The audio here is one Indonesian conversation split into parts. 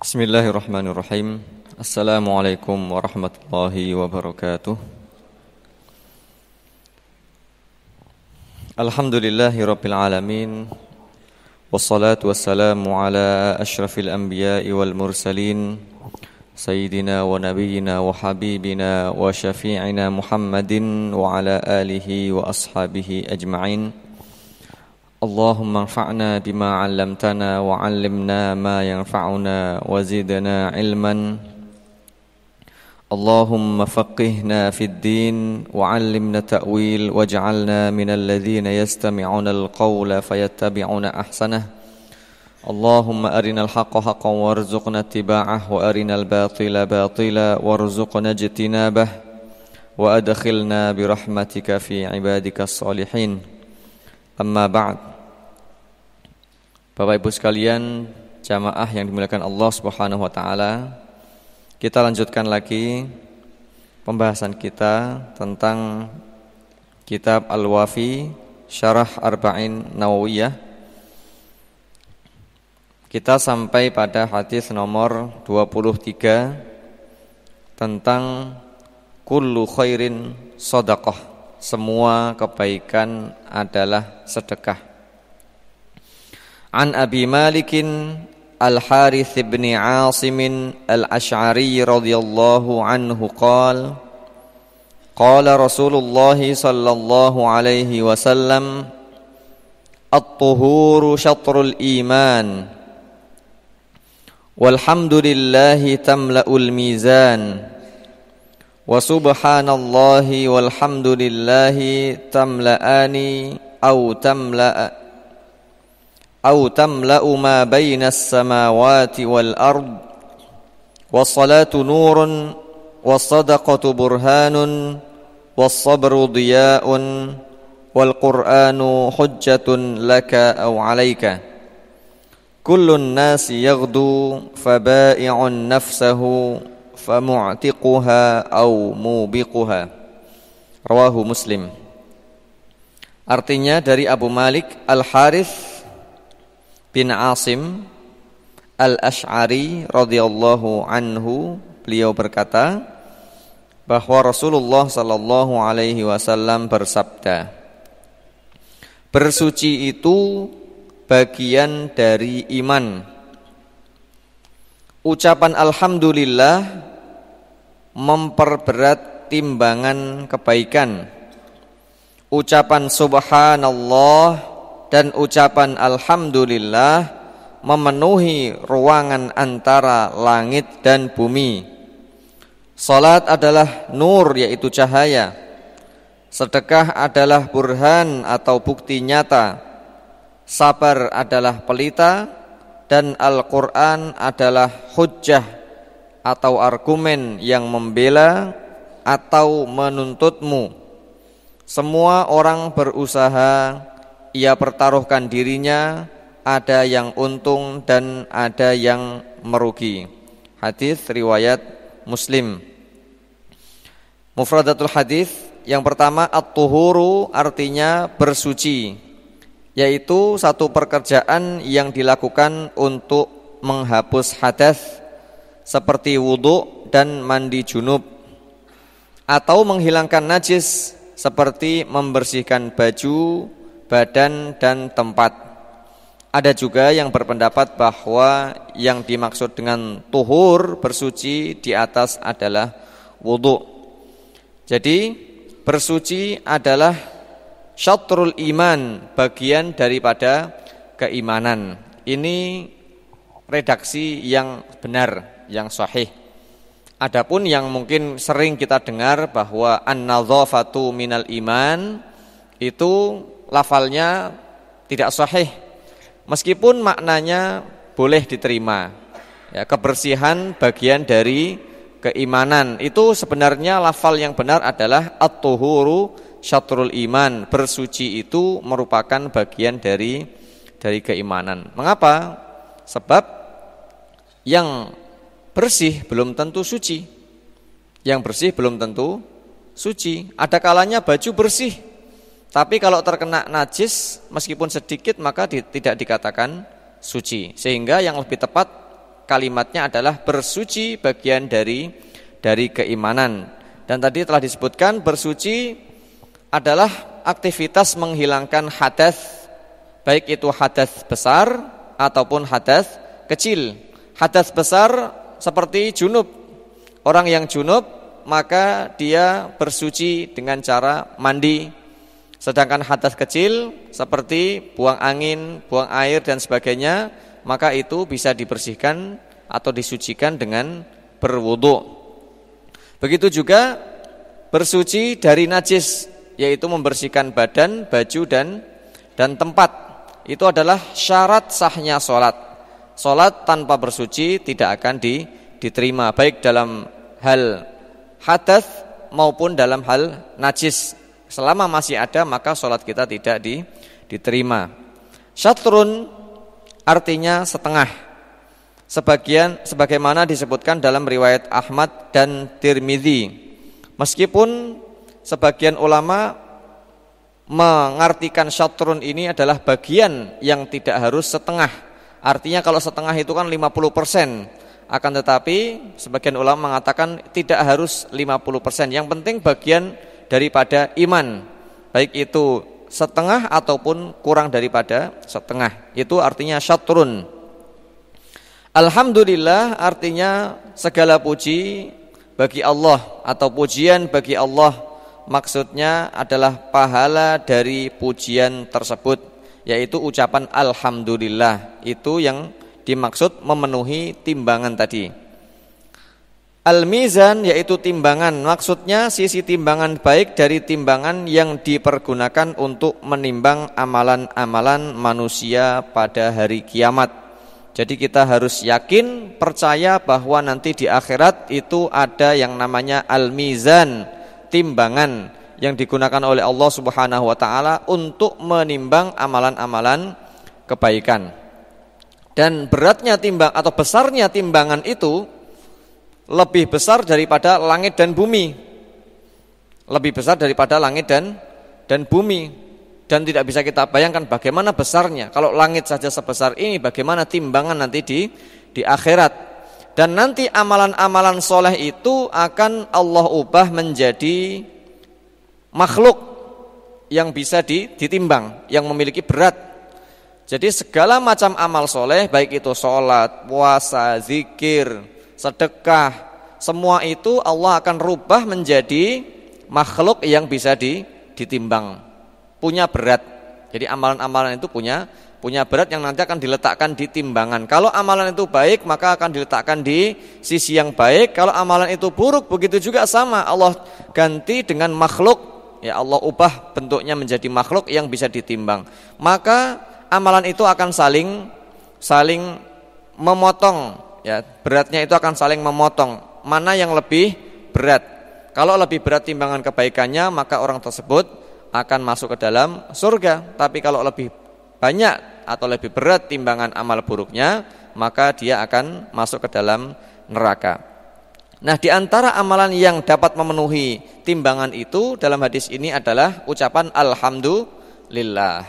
Bismillahirrahmanirrahim. Assalamualaikum warahmatullahi wabarakatuh. Alhamdulillahi rabbil alamin. Wassalatu wassalamu ala ashrafil anbiya'i wal mursalin Sayyidina wa nabiyyina wa habibina wa syafi'ina Muhammadin wa ala alihi wa ashabihi ajma'in. Allahumma anfa'na bima 'allamtana wa 'allimna ma yanfa'una wa zidna 'ilman. Allahumma faqihna fid din wa 'allimna ta'wil waj'alna minal ladzina yastami'una al-qawla fayattabi'una ahsanah. Allahumma arinal haqqa haqqan warzuqna ittiba'ah wa arinal batila batila warzuqna ijtinabah wa adkhilna birahmatika fi 'ibadikas shalihin. Amma ba'd. Bapak Ibu sekalian, jamaah yang dimuliakan Allah Subhanahu wa taala, kita lanjutkan lagi pembahasan kita tentang kitab Al-Wafi Syarah Arba'in Nawawiyah. Kita sampai pada hadis nomor 23 tentang kullu khairin shadaqah, semua kebaikan adalah sedekah. An Abi Malikin Al-Harith bin Asim Al-Ash'ari radhiyallahu anhu qala qala Rasulullah sallallahu alaihi wasallam at-tuhuru syatrul iman walhamdulillahi tamla'ul mizan wa subhanallahi walhamdulillahi tamla'ani أو تملأ ما بين السماوات والأرض والصلاة نور والصدقة برهان والصبر ضياء والقرآن حجة لك أو عليك كل الناس يغدو فبائع نفسه فمعتقها أو موبقها. Rawahu Muslim. Artinya dari Abu Malik Al-Harith bin Asim Al-Ash'ari radhiyallahu anhu, beliau berkata bahwa Rasulullah sallallahu alaihi wasallam bersabda, bersuci itu bagian dari iman. Ucapan alhamdulillah memperberat timbangan kebaikan. Ucapan subhanallah dan ucapan alhamdulillah memenuhi ruangan antara langit dan bumi. Salat adalah nur, yaitu cahaya. Sedekah adalah burhan atau bukti nyata. Sabar adalah pelita. Dan Al-Quran adalah hujjah atau argumen yang membela atau menuntutmu. Semua orang berusaha, ia pertaruhkan dirinya, ada yang untung dan ada yang merugi. Hadis riwayat Muslim. Mufradatul hadis yang pertama, at-tuhuru artinya bersuci, yaitu satu pekerjaan yang dilakukan untuk menghapus hadas seperti wudu dan mandi junub, atau menghilangkan najis seperti membersihkan baju, badan dan tempat. Ada juga yang berpendapat bahwa yang dimaksud dengan tuhur, bersuci, di atas adalah wudu. Jadi bersuci adalah syatrul iman, bagian daripada keimanan. Ini redaksi yang benar, yang sahih. Adapun yang mungkin sering kita dengar bahwa an-nadzafatu minal iman, itu lafalnya tidak sahih, meskipun maknanya boleh diterima. Ya, kebersihan bagian dari keimanan. Itu sebenarnya lafal yang benar adalah at-tuhuru syatrul iman. Bersuci itu merupakan bagian dari keimanan. Mengapa? Sebab yang bersih belum tentu suci. Yang bersih belum tentu suci. Ada kalanya baju bersih, tapi kalau terkena najis meskipun sedikit maka tidak dikatakan suci. Sehingga yang lebih tepat kalimatnya adalah bersuci bagian dari keimanan. Dan tadi telah disebutkan bersuci adalah aktivitas menghilangkan hadas, baik itu hadas besar ataupun hadas kecil. Hadas besar seperti junub. Orang yang junub maka dia bersuci dengan cara mandi. Sedangkan hadas kecil seperti buang angin, buang air dan sebagainya, maka itu bisa dibersihkan atau disucikan dengan berwudu. Begitu juga bersuci dari najis, yaitu membersihkan badan, baju dan tempat. Itu adalah syarat sahnya sholat. Sholat tanpa bersuci tidak akan diterima, baik dalam hal hadas maupun dalam hal najis. Selama masih ada maka sholat kita tidak diterima. Syatrun artinya setengah. Sebagaimana disebutkan dalam riwayat Ahmad dan Tirmidzi. Meskipun sebagian ulama mengartikan syatrun ini adalah bagian yang tidak harus setengah. Artinya kalau setengah itu kan 50%. Akan tetapi sebagian ulama mengatakan tidak harus 50%. Yang penting bagian daripada iman, baik itu setengah ataupun kurang daripada setengah. Itu artinya syatrun. Alhamdulillah artinya segala puji bagi Allah atau pujian bagi Allah. Maksudnya adalah pahala dari pujian tersebut, yaitu ucapan alhamdulillah. Itu yang dimaksud memenuhi timbangan tadi. Al-mizan yaitu timbangan, maksudnya sisi timbangan baik dari timbangan yang dipergunakan untuk menimbang amalan-amalan manusia pada hari kiamat. Jadi kita harus yakin, percaya bahwa nanti di akhirat itu ada yang namanya al-mizan, timbangan yang digunakan oleh Allah Subhanahu wa taala untuk menimbang amalan-amalan kebaikan. Dan beratnya timbang atau besarnya timbangan itu lebih besar daripada langit dan bumi. Lebih besar daripada langit dan bumi. Dan tidak bisa kita bayangkan bagaimana besarnya. Kalau langit saja sebesar ini, bagaimana timbangan nanti di akhirat. Dan nanti amalan-amalan soleh itu akan Allah ubah menjadi makhluk yang bisa ditimbang, yang memiliki berat. Jadi segala macam amal soleh, baik itu sholat, puasa, zikir, sedekah, semua itu Allah akan rubah menjadi makhluk yang bisa ditimbang, punya berat. Jadi amalan-amalan itu punya berat yang nanti akan diletakkan di timbangan. Kalau amalan itu baik maka akan diletakkan di sisi yang baik. Kalau amalan itu buruk begitu juga sama, Allah ganti dengan makhluk. Ya Allah ubah bentuknya menjadi makhluk yang bisa ditimbang. Maka amalan itu akan saling memotong. Ya, beratnya itu akan saling memotong. Mana yang lebih berat? Kalau lebih berat timbangan kebaikannya, maka orang tersebut akan masuk ke dalam surga. Tapi kalau lebih banyak atau lebih berat timbangan amal buruknya, maka dia akan masuk ke dalam neraka. Nah, di antara amalan yang dapat memenuhi timbangan itu dalam hadis ini adalah ucapan alhamdulillah.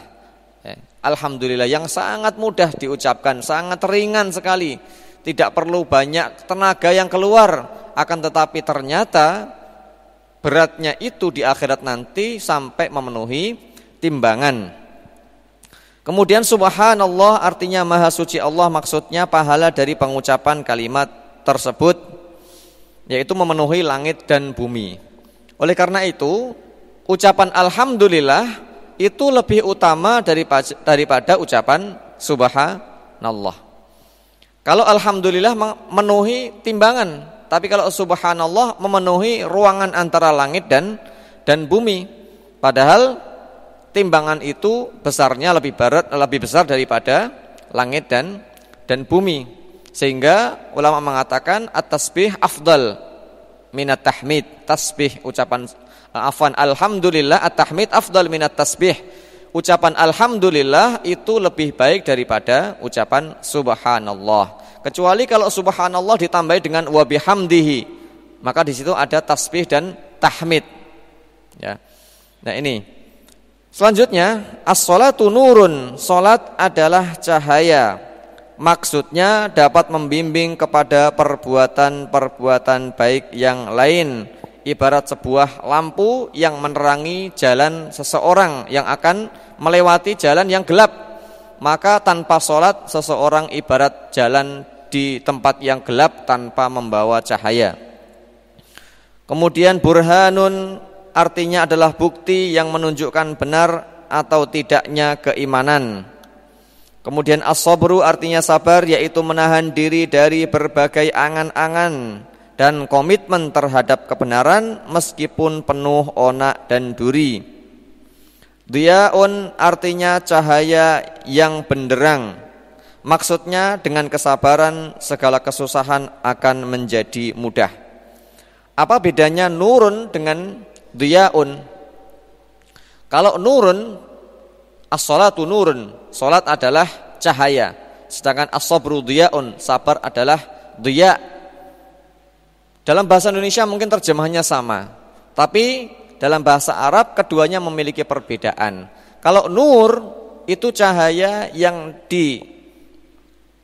Alhamdulillah yang sangat mudah diucapkan, sangat ringan sekali. Tidak perlu banyak tenaga yang keluar, akan tetapi ternyata beratnya itu di akhirat nanti sampai memenuhi timbangan. Kemudian subhanallah artinya maha suci Allah, maksudnya pahala dari pengucapan kalimat tersebut, yaitu memenuhi langit dan bumi. Oleh karena itu, ucapan alhamdulillah itu lebih utama daripada ucapan subhanallah. Kalau alhamdulillah memenuhi timbangan, tapi kalau subhanallah memenuhi ruangan antara langit dan bumi. Padahal timbangan itu besarnya lebih besar daripada langit dan bumi. Sehingga ulama mengatakan at-tasbih afdal minat tahmid. Tasbih ucapan alhamdulillah, at-tahmid afdal minat tasbih. Ucapan alhamdulillah itu lebih baik daripada ucapan subhanallah. Kecuali kalau subhanallah ditambahi dengan wa bihamdihi, maka di situ ada tasbih dan tahmid. Ya. Nah, ini. Selanjutnya, as-sholatu nurun. Salat adalah cahaya. Maksudnya dapat membimbing kepada perbuatan-perbuatan baik yang lain. Ibarat sebuah lampu yang menerangi jalan seseorang yang akan melewati jalan yang gelap. Maka tanpa sholat seseorang ibarat jalan di tempat yang gelap tanpa membawa cahaya. Kemudian burhanun artinya adalah bukti yang menunjukkan benar atau tidaknya keimanan. Kemudian as-sabru artinya sabar, yaitu menahan diri dari berbagai angan-angan dan komitmen terhadap kebenaran meskipun penuh onak dan duri. Diyaun artinya cahaya yang benderang. Maksudnya dengan kesabaran segala kesusahan akan menjadi mudah. Apa bedanya nurun dengan diyaun? Kalau nurun, as-salatu nurun, salat adalah cahaya. Sedangkan as-sabru diyaun, sabar adalah diya. Dalam bahasa Indonesia mungkin terjemahannya sama, tapi dalam bahasa Arab keduanya memiliki perbedaan. Kalau nur itu cahaya yang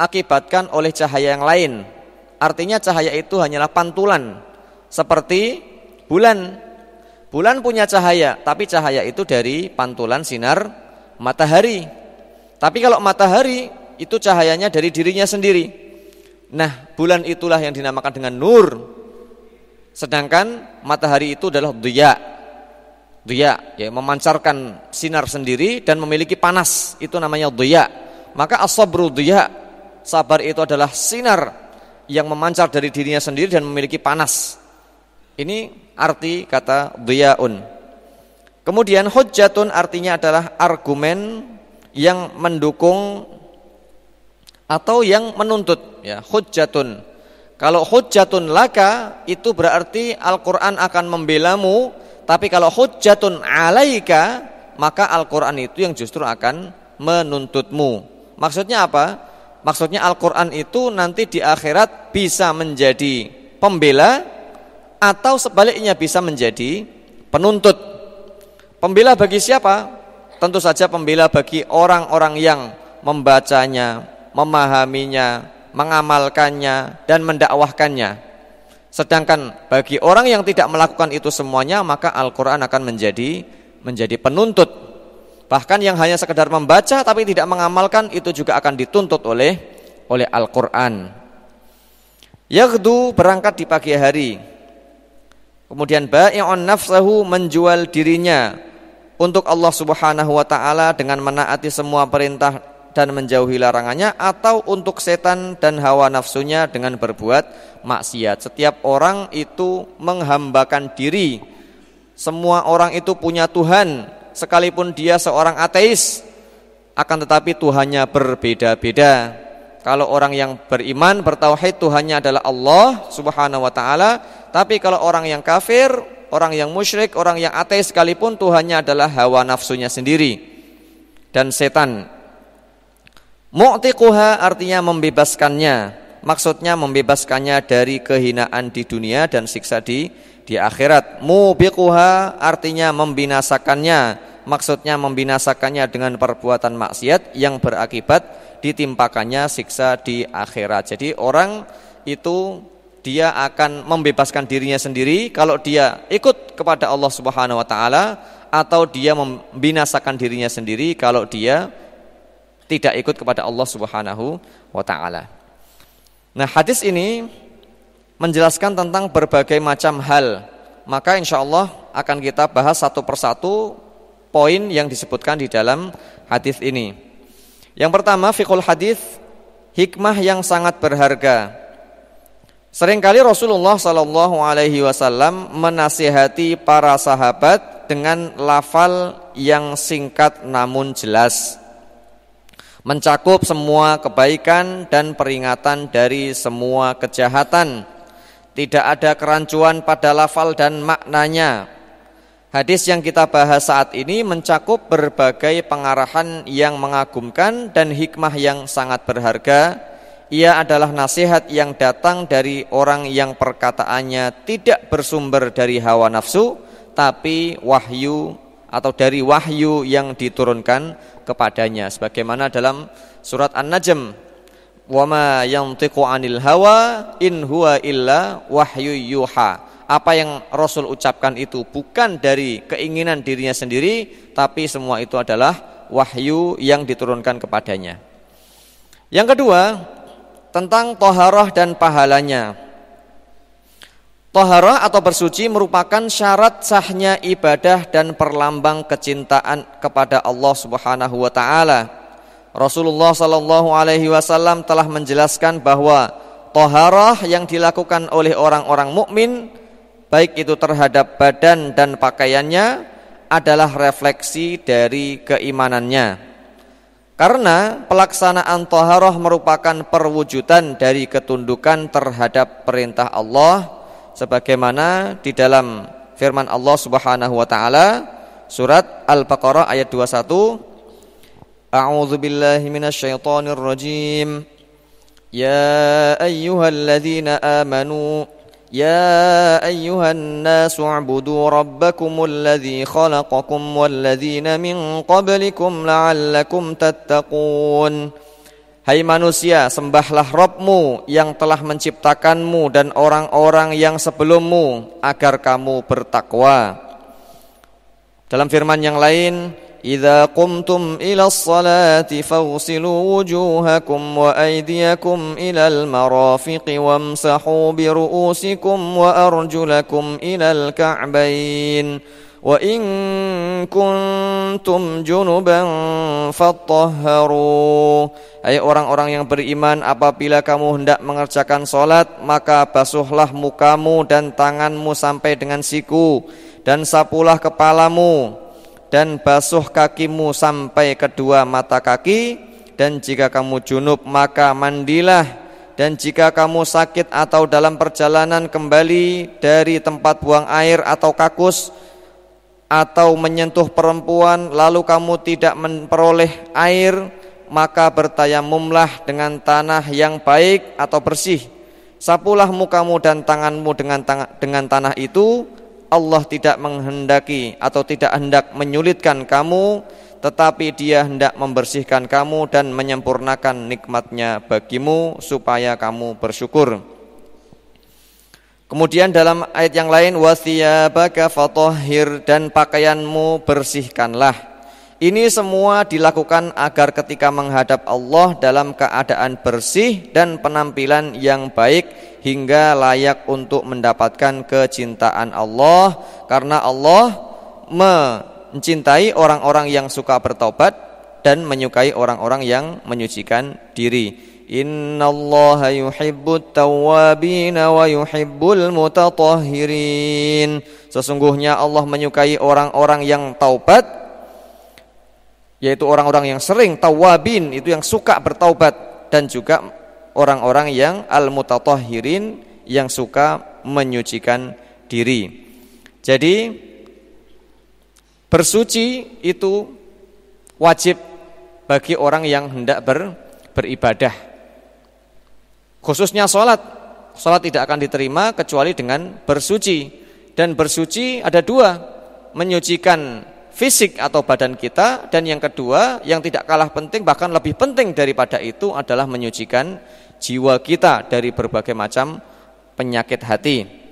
diakibatkan oleh cahaya yang lain. Artinya cahaya itu hanyalah pantulan. Seperti bulan. Bulan punya cahaya, tapi cahaya itu dari pantulan sinar matahari. Tapi kalau matahari itu cahayanya dari dirinya sendiri. Nah, bulan itulah yang dinamakan dengan nur. Sedangkan matahari itu adalah diya. Diya, ya, memancarkan sinar sendiri dan memiliki panas. Itu namanya diya. Maka as-sabru diya. Sabar itu adalah sinar yang memancar dari dirinya sendiri dan memiliki panas. Ini arti kata diyaun. Kemudian hujjatun artinya adalah argumen yang mendukung atau yang menuntut, ya, hujjatun. Kalau hujjatun laka itu berarti Al-Qur'an akan membelamu, tapi kalau hujjatun alaika maka Al-Qur'an itu yang justru akan menuntutmu. Maksudnya apa? Maksudnya Al-Qur'an itu nanti di akhirat bisa menjadi pembela atau sebaliknya bisa menjadi penuntut. Pembela bagi siapa? Tentu saja pembela bagi orang-orang yang membacanya, memahaminya, mengamalkannya dan mendakwahkannya. Sedangkan bagi orang yang tidak melakukan itu semuanya, maka Al-Qur'an akan menjadi penuntut. Bahkan yang hanya sekedar membaca tapi tidak mengamalkan itu juga akan dituntut oleh Al-Qur'an. Yaghdu berangkat di pagi hari. Kemudian ba'i'un nafsahu menjual dirinya untuk Allah Subhanahu wa taala dengan menaati semua perintah dan menjauhi larangannya, atau untuk setan dan hawa nafsunya dengan berbuat maksiat. Setiap orang itu menghambakan diri. Semua orang itu punya Tuhan, sekalipun dia seorang ateis, akan tetapi Tuhannya berbeda-beda. Kalau orang yang beriman, bertauhid, Tuhannya adalah Allah Subhanahu wa taala, tapi kalau orang yang kafir, orang yang musyrik, orang yang ateis sekalipun, Tuhannya adalah hawa nafsunya sendiri dan setan. Mu'tiquha artinya membebaskannya. Maksudnya membebaskannya dari kehinaan di dunia dan siksa di akhirat. Mubiquha artinya membinasakannya. Maksudnya membinasakannya dengan perbuatan maksiat yang berakibat ditimpakannya siksa di akhirat. Jadi orang itu dia akan membebaskan dirinya sendiri kalau dia ikut kepada Allah Subhanahu wa taala, atau dia membinasakan dirinya sendiri kalau dia tidak ikut kepada Allah Subhanahu wa taala. Nah, hadis ini menjelaskan tentang berbagai macam hal. Maka insyaallah akan kita bahas satu persatu poin yang disebutkan di dalam hadis ini. Yang pertama, fiqhul hadis, hikmah yang sangat berharga. Seringkali Rasulullah sallallahu alaihi wasallam menasihati para sahabat dengan lafal yang singkat namun jelas, mencakup semua kebaikan dan peringatan dari semua kejahatan. Tidak ada kerancuan pada lafal dan maknanya. Hadis yang kita bahas saat ini mencakup berbagai pengarahan yang mengagumkan dan hikmah yang sangat berharga. Ia adalah nasihat yang datang dari orang yang perkataannya tidak bersumber dari hawa nafsu, tapi wahyu atau dari wahyu yang diturunkan kepadanya. Sebagaimana dalam surat An-Najm, Wa ma yantiqu 'anil hawa in huwa illa wahyu yuha. Apa yang Rasul ucapkan itu bukan dari keinginan dirinya sendiri, tapi semua itu adalah wahyu yang diturunkan kepadanya. Yang kedua, tentang thaharah dan pahalanya. Thaharah atau bersuci merupakan syarat sahnya ibadah dan perlambang kecintaan kepada Allah Subhanahu wa taala. Rasulullah sallallahu alaihi wasallam telah menjelaskan bahwa thaharah yang dilakukan oleh orang-orang mukmin, baik itu terhadap badan dan pakaiannya, adalah refleksi dari keimanannya. Karena pelaksanaan thaharah merupakan perwujudan dari ketundukan terhadap perintah Allah, sebagaimana di dalam firman Allah Subhanahu wa taala surat Al-Baqarah ayat 21, A'udzu billahi minasyaitonir rajim. Ya ayyuhalladzina amanu ya ayyuhan nasu u'budu rabbakumul ladzi khalaqakum walladzina min qablikum la'allakum tattaqun. Hai manusia, sembahlah Rabbmu yang telah menciptakanmu dan orang-orang yang sebelummu agar kamu bertakwa. Dalam firman yang lain, idza qumtum ilas salati faghsilu wujuhakum wa aydiyakum ilal marafiqi wamsahu bi ru'usikum wa arjulakum ilal ka'bayn wa in kuntum junuban fattahharu. Hai orang-orang yang beriman, apabila kamu hendak mengerjakan salat, maka basuhlah mukamu dan tanganmu sampai dengan siku, dan sapulah kepalamu, dan basuh kakimu sampai kedua mata kaki, dan jika kamu junub maka mandilah, dan jika kamu sakit atau dalam perjalanan kembali dari tempat buang air atau kakus, atau menyentuh perempuan lalu kamu tidak memperoleh air, maka bertayamumlah dengan tanah yang baik atau bersih. Sapulah mukamu dan tanganmu dengan tanah itu. Allah tidak menghendaki atau tidak hendak menyulitkan kamu, tetapi Dia hendak membersihkan kamu dan menyempurnakan nikmatnya bagimu supaya kamu bersyukur. Kemudian dalam ayat yang lain, wathiyabaka fatahhir, dan pakaianmu bersihkanlah. Ini semua dilakukan agar ketika menghadap Allah dalam keadaan bersih dan penampilan yang baik, hingga layak untuk mendapatkan kecintaan Allah, karena Allah mencintai orang-orang yang suka bertaubat dan menyukai orang-orang yang menyucikan diri. Innallaha yuhibbut tawwabina wa yuhibbul mutatahhirin. Sesungguhnya Allah menyukai orang-orang yang taubat, yaitu orang-orang yang sering tawwabin, itu yang suka bertaubat, dan juga orang-orang yang al-mutatahhirin, yang suka menyucikan diri. Jadi bersuci itu wajib bagi orang yang hendak beribadah. Khususnya sholat tidak akan diterima kecuali dengan bersuci. Dan bersuci ada dua, menyucikan fisik atau badan kita, dan yang kedua yang tidak kalah penting, bahkan lebih penting daripada itu, adalah menyucikan jiwa kita dari berbagai macam penyakit hati.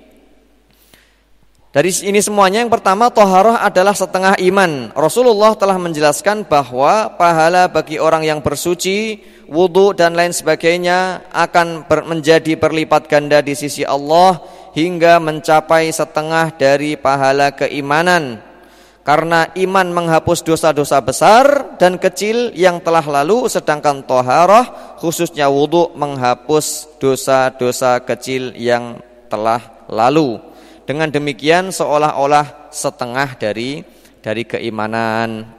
Dari ini semuanya, yang pertama, thaharah adalah setengah iman. Rasulullah telah menjelaskan bahwa pahala bagi orang yang bersuci, wudu dan lain sebagainya akan menjadi berlipat ganda di sisi Allah hingga mencapai setengah dari pahala keimanan. Karena iman menghapus dosa-dosa besar dan kecil yang telah lalu, sedangkan thaharah khususnya wudu menghapus dosa-dosa kecil yang telah lalu. Dengan demikian seolah-olah setengah dari keimanan.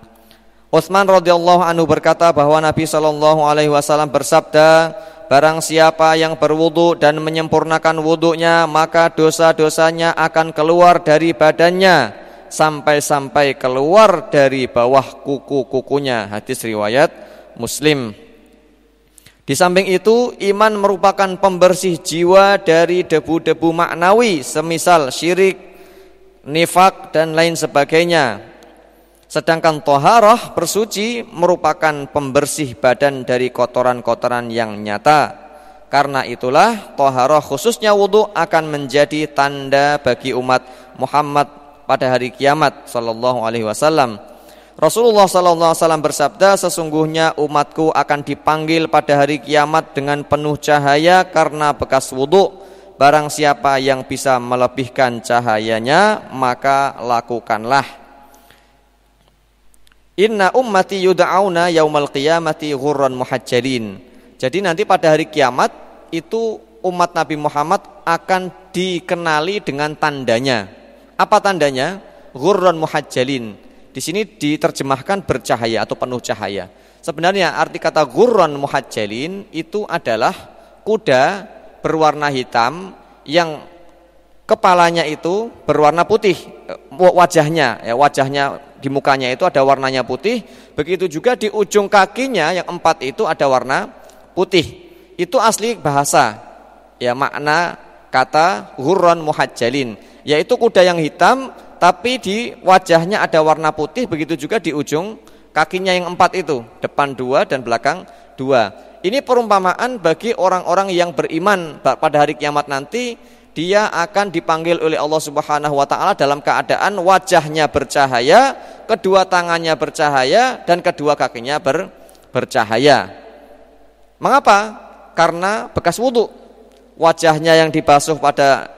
Utsman radhiyallahu anhu berkata bahwa Nabi sallallahu alaihi wasallam bersabda, barang siapa yang berwudu dan menyempurnakan wudunya, maka dosa-dosanya akan keluar dari badannya sampai-sampai keluar dari bawah kuku-kukunya. Hadis riwayat Muslim. Di samping itu, iman merupakan pembersih jiwa dari debu-debu maknawi semisal syirik, nifak dan lain sebagainya. Sedangkan toharah bersuci merupakan pembersih badan dari kotoran-kotoran yang nyata. Karena itulah toharah khususnya wudu akan menjadi tanda bagi umat Muhammad pada hari kiamat sallallahu alaihi wasallam. Rasulullah sallallahu alaihi wasallam bersabda, sesungguhnya umatku akan dipanggil pada hari kiamat dengan penuh cahaya karena bekas wudu. Barang siapa yang bisa melebihkan cahayanya, maka lakukanlah. Inna ummati yud'auna yaumal qiyamati ghurran muhajjalin. Jadi nanti pada hari kiamat itu umat Nabi Muhammad akan dikenali dengan tandanya. Apa tandanya? Ghurran muhajjalin. Di sini diterjemahkan bercahaya atau penuh cahaya. Sebenarnya arti kata ghurran muhajjalin itu adalah kuda berwarna hitam yang kepalanya itu berwarna putih, wajahnya di mukanya itu ada warnanya putih, begitu juga di ujung kakinya yang 4 itu ada warna putih. Itu asli bahasa, ya makna kata ghurran muhajjalin, yaitu kuda yang hitam tapi di wajahnya ada warna putih, begitu juga di ujung kakinya yang 4 itu, depan 2 dan belakang 2. Ini perumpamaan bagi orang-orang yang beriman pada hari kiamat nanti. Dia akan dipanggil oleh Allah Subhanahu wa taala dalam keadaan wajahnya bercahaya, kedua tangannya bercahaya dan kedua kakinya bercahaya. Mengapa? Karena bekas wudu. Wajahnya yang dibasuh pada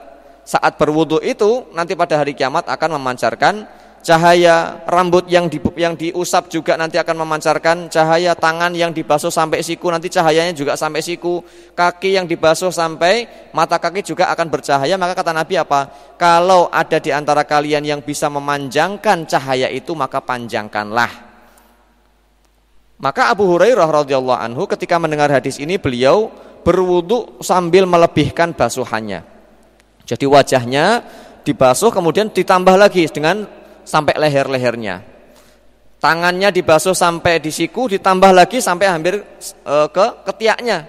saat berwudu itu nanti pada hari kiamat akan memancarkan cahaya, rambut yang diusap juga nanti akan memancarkan cahaya, tangan yang dibasuh sampai siku nanti cahayanya juga sampai siku, kaki yang dibasuh sampai mata kaki juga akan bercahaya. Maka kata Nabi apa? Kalau ada di antara kalian yang bisa memanjangkan cahaya itu, maka panjangkanlah. Maka Abu Hurairah radhiyallahu anhu ketika mendengar hadis ini, beliau berwudu sambil melebihkan basuhannya. Jadi wajahnya dibasuh kemudian ditambah lagi dengan sampai leher-lehernya. Tangannya dibasuh sampai di siku, ditambah lagi sampai hampir ke ketiaknya.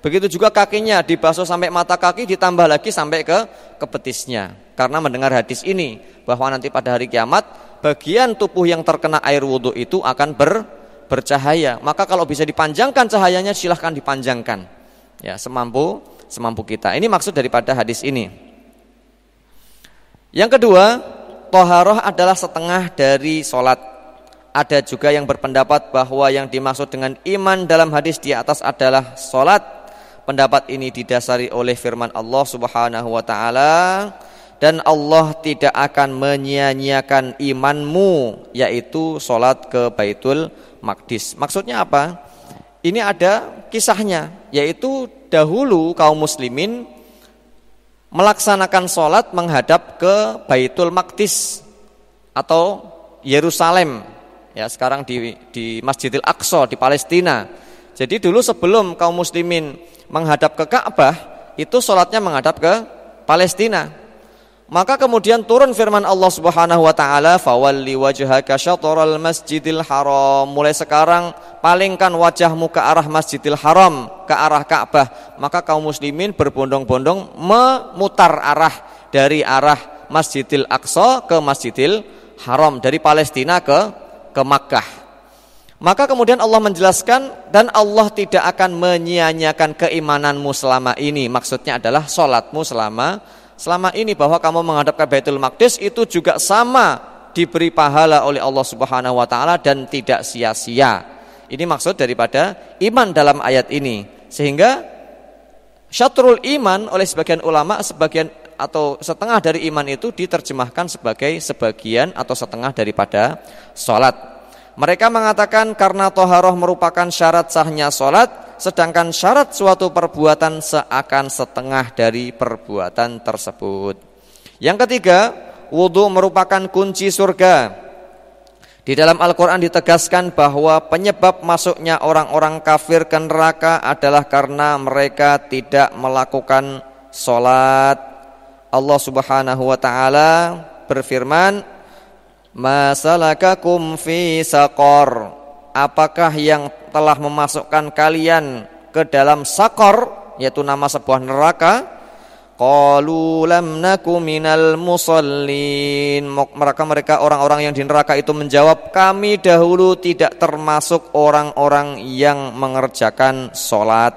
Begitu juga kakinya dibasuh sampai mata kaki, ditambah lagi sampai ke betisnya. Karena mendengar hadis ini bahwa nanti pada hari kiamat bagian tubuh yang terkena air wudhu itu akan bercahaya. Maka kalau bisa dipanjangkan cahayanya, silahkan dipanjangkan. Ya, semampu kita. Ini maksud daripada hadis ini. Yang kedua, toharoh adalah setengah dari sholat. Ada juga yang berpendapat bahwa yang dimaksud dengan iman dalam hadis di atas adalah sholat. Pendapat ini didasari oleh firman Allah Subhanahu wa ta'ala, dan Allah tidak akan menyia-nyiakan imanmu, yaitu sholat ke Baitul Maqdis. Maksudnya apa? Ini ada kisahnya, yaitu dahulu kaum muslimin melaksanakan sholat menghadap ke Baitul Maqdis atau Yerusalem, ya sekarang di Masjidil Aqsa di Palestina. Jadi dulu sebelum kaum muslimin menghadap ke Ka'bah, itu sholatnya menghadap ke Palestina. Maka kemudian turun firman Allah Subhanahu wa taala, fawalli wajhaka syatral masjidil haram. Mulai sekarang palingkan wajahmu ke arah Masjidil Haram, ke arah Ka'bah. Maka kaum muslimin berbondong-bondong memutar arah dari arah Masjidil Aqsa ke Masjidil Haram, dari Palestina ke Makkah. Maka kemudian Allah menjelaskan, dan Allah tidak akan menyia-nyiakan keimananmu selama ini. Maksudnya adalah sholatmu selama ini, bahwa kamu menghadap ke Baitul Maqdis itu juga sama diberi pahala oleh Allah Subhanahu wa taala dan tidak sia-sia. Ini maksud daripada iman dalam ayat ini. Sehingga syatrul iman oleh sebagian ulama, sebagian atau setengah dari iman itu diterjemahkan sebagai sebagian atau setengah daripada sholat. Mereka mengatakan karena toharoh merupakan syarat sahnya sholat, sedangkan syarat suatu perbuatan seakan setengah dari perbuatan tersebut. Yang ketiga, wudu merupakan kunci surga. Di dalam Al-Quran ditegaskan bahwa penyebab masuknya orang-orang kafir ke neraka adalah karena mereka tidak melakukan sholat. Allah Subhanahu wa ta'ala berfirman, ma salakakum fi saqar, apakah yang telah memasukkan kalian ke dalam saqar, yaitu nama sebuah neraka. Qalu lam naku minal musallin. Mereka orang-orang yang di neraka itu menjawab, kami dahulu tidak termasuk orang-orang yang mengerjakan sholat.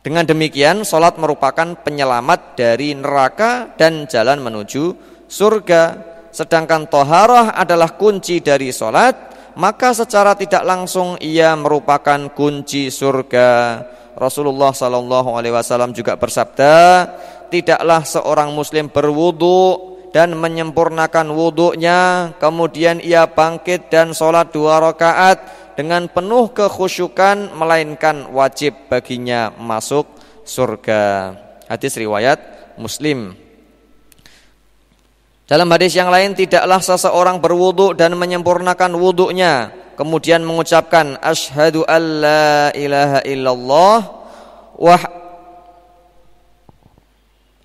Dengan demikian sholat merupakan penyelamat dari neraka dan jalan menuju surga. Sedangkan toharah adalah kunci dari sholat, maka secara tidak langsung ia merupakan kunci surga. Rasulullah SAW juga bersabda, tidaklah seorang muslim berwudu dan menyempurnakan wudunya, kemudian ia bangkit dan sholat 2 rakaat dengan penuh kekhusyukan, melainkan wajib baginya masuk surga. Hadis riwayat Muslim. Dalam hadis yang lain, tidaklah seseorang berwudu dan menyempurnakan wudunya, kemudian mengucapkan asyhadu an la ilaha illallah wa